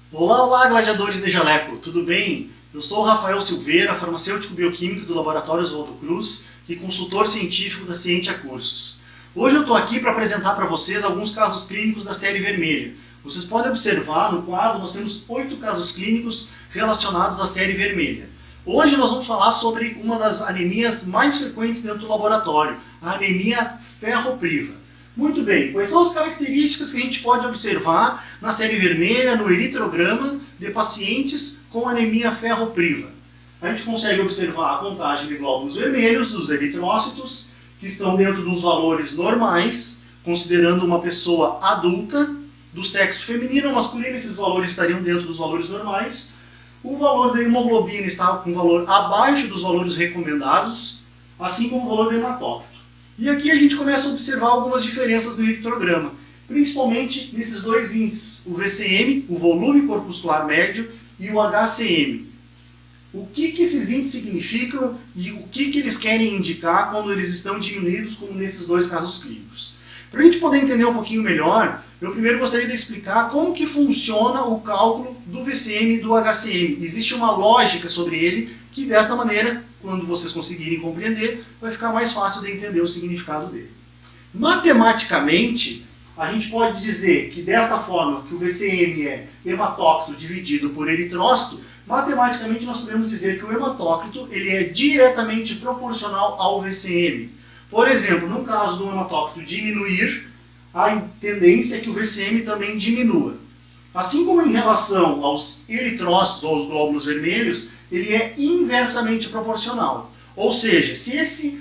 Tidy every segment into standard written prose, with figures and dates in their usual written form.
Olá, olá, gladiadores de jaleco, tudo bem? Eu sou o Rafael Silveira, farmacêutico bioquímico do Laboratório Oswaldo Cruz e consultor científico da Cientia Cursos. Hoje eu estou aqui para apresentar para vocês alguns casos clínicos da série vermelha. Vocês podem observar no quadro, nós temos 8 casos clínicos relacionados à série vermelha. Hoje nós vamos falar sobre uma das anemias mais frequentes dentro do laboratório, a anemia ferropriva. Muito bem, quais são as características que a gente pode observar na série vermelha, no eritrograma de pacientes com anemia ferropriva? A gente consegue observar a contagem de glóbulos vermelhos, dos eritrócitos, que estão dentro dos valores normais, considerando uma pessoa adulta, do sexo feminino ou masculino, esses valores estariam dentro dos valores normais. O valor da hemoglobina está com valor abaixo dos valores recomendados, assim como o valor do hematócrito. E aqui a gente começa a observar algumas diferenças no eritrograma, principalmente nesses dois índices, o VCM, o volume corpuscular médio, e o HCM. O que esses índices significam e o que eles querem indicar quando eles estão diminuídos, como nesses dois casos clínicos. Para a gente poder entender um pouquinho melhor, eu primeiro gostaria de explicar como que funciona o cálculo do VCM e do HCM. Existe uma lógica sobre ele que, desta maneira, quando vocês conseguirem compreender, vai ficar mais fácil de entender o significado dele. Matematicamente, a gente pode dizer que desta forma que o VCM é hematócrito dividido por eritrócito, matematicamente nós podemos dizer que o hematócrito ele é diretamente proporcional ao VCM. Por exemplo, no caso do hematócrito diminuir, a tendência é que o VCM também diminua. Assim como em relação aos eritrócitos ou aos glóbulos vermelhos, ele é inversamente proporcional. Ou seja, se esse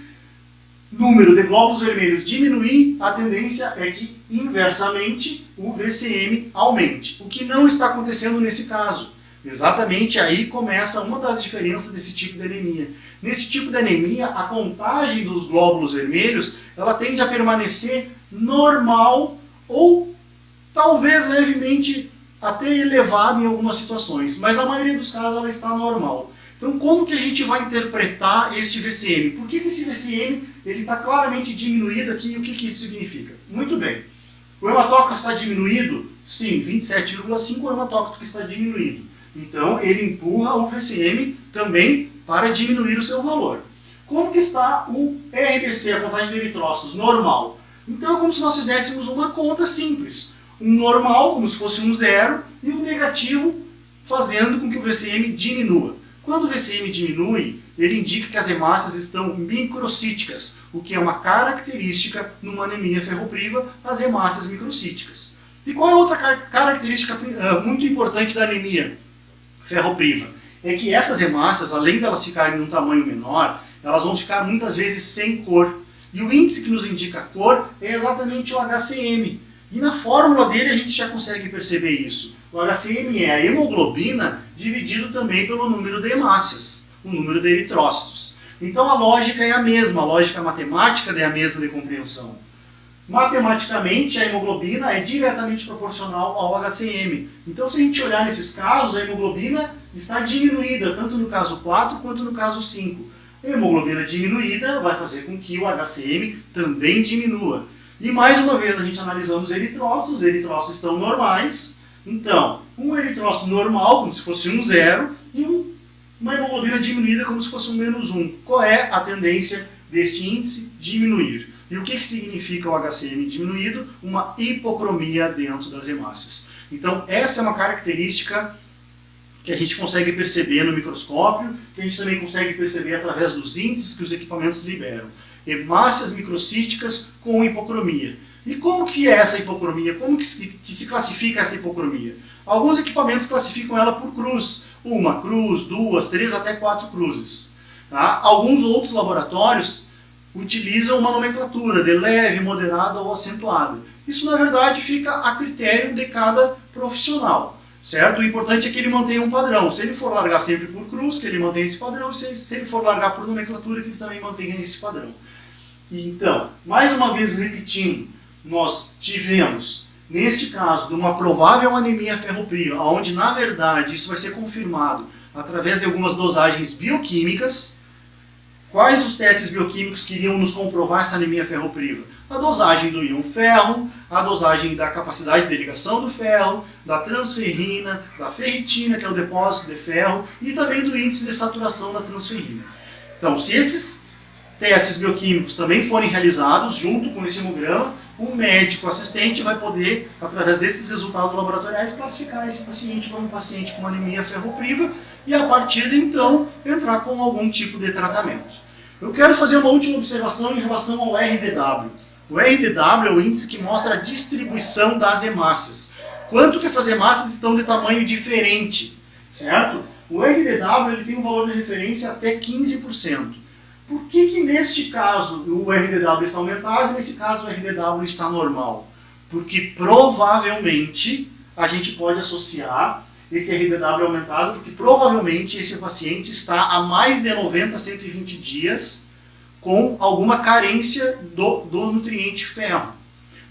número de glóbulos vermelhos diminuir, a tendência é que inversamente o VCM aumente. O que não está acontecendo nesse caso. Exatamente aí começa uma das diferenças desse tipo de anemia. Nesse tipo de anemia, a contagem dos glóbulos vermelhos ela tende a permanecer normal ou talvez levemente até elevada em algumas situações, mas na maioria dos casos ela está normal. Então como que a gente vai interpretar este VCM? Por que esse VCM está claramente diminuído aqui e o que isso significa? Muito bem, o hematócrito está diminuído? Sim, 27,5 é o hematócrito que está diminuído. Então ele empurra o VCM também para diminuir o seu valor. Como que está o RBC, a contagem de eritrócitos, normal? Então é como se nós fizéssemos uma conta simples. Um normal, como se fosse um zero, e um negativo, fazendo com que o VCM diminua. Quando o VCM diminui, ele indica que as hemácias estão microcíticas, o que é uma característica numa anemia ferropriva, as hemácias microcíticas. E qual é outra característica muito importante da anemia ferropriva? É que essas hemácias, além de elas ficarem num tamanho menor, elas vão ficar muitas vezes sem cor. E o índice que nos indica a cor é exatamente o HCM. E na fórmula dele a gente já consegue perceber isso. O HCM é a hemoglobina dividido também pelo número de hemácias, o número de eritrócitos. Então a lógica é a mesma, a lógica matemática é a mesma de compreensão. Matematicamente, a hemoglobina é diretamente proporcional ao HCM. Então, se a gente olhar nesses casos, a hemoglobina está diminuída, tanto no caso 4 quanto no caso 5. A hemoglobina diminuída vai fazer com que o HCM também diminua. E mais uma vez, a gente analisando os eritrócitos estão normais. Então, um eritrócito normal, como se fosse um zero, e uma hemoglobina diminuída, como se fosse um menos 1. Qual é a tendência deste índice? Diminuir. E o que significa o HCM diminuído? Uma hipocromia dentro das hemácias. Então, essa é uma característica que a gente consegue perceber no microscópio, que a gente também consegue perceber através dos índices que os equipamentos liberam. Hemácias microcíticas com hipocromia. E como que é essa hipocromia? Como que se classifica essa hipocromia? Alguns equipamentos classificam ela por cruz. Uma cruz, duas, três, até 4 cruzes. Tá? Alguns outros laboratórios utilizam uma nomenclatura de leve, moderada ou acentuada. Isso, na verdade, fica a critério de cada profissional. Certo? O importante é que ele mantenha um padrão. Se ele for largar sempre por cruz, que ele mantenha esse padrão. Se ele for largar por nomenclatura, que ele também mantenha esse padrão. Então, mais uma vez repetindo, nós tivemos, neste caso, de uma provável anemia ferropriva, onde, na verdade, isso vai ser confirmado através de algumas dosagens bioquímicas. Quais os testes bioquímicos que iriam nos comprovar essa anemia ferropriva? A dosagem do íon ferro, a dosagem da capacidade de ligação do ferro, da transferrina, da ferritina, que é o depósito de ferro, e também do índice de saturação da transferrina. Então, se esses testes bioquímicos também forem realizados junto com esse hemograma, o médico assistente vai poder, através desses resultados laboratoriais, classificar esse paciente como um paciente com anemia ferropriva e, a partir de então, entrar com algum tipo de tratamento. Eu quero fazer uma última observação em relação ao RDW. O RDW é o índice que mostra a distribuição das hemácias. Quanto que essas hemácias estão de tamanho diferente, certo? O RDW ele tem um valor de referência até 15%. Por que neste caso o RDW está aumentado e nesse caso o RDW está normal? Porque provavelmente a gente pode associar esse RDW aumentado porque provavelmente esse paciente está há mais de 90 a 120 dias com alguma carência do nutriente ferro.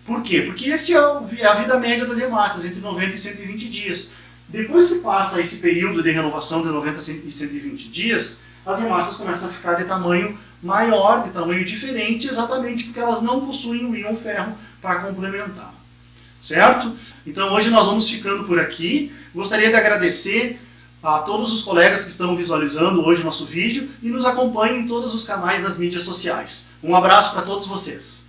Por quê? Porque esta é a vida média das hemácias, entre 90 e 120 dias. Depois que passa esse período de renovação de 90 e 120 dias, as hemácias começam a ficar de tamanho maior, de tamanho diferente, exatamente porque elas não possuem o íon ferro para complementar. Certo? Então hoje nós vamos ficando por aqui. Gostaria de agradecer a todos os colegas que estão visualizando hoje nosso vídeo e nos acompanhem em todos os canais das mídias sociais. Um abraço para todos vocês.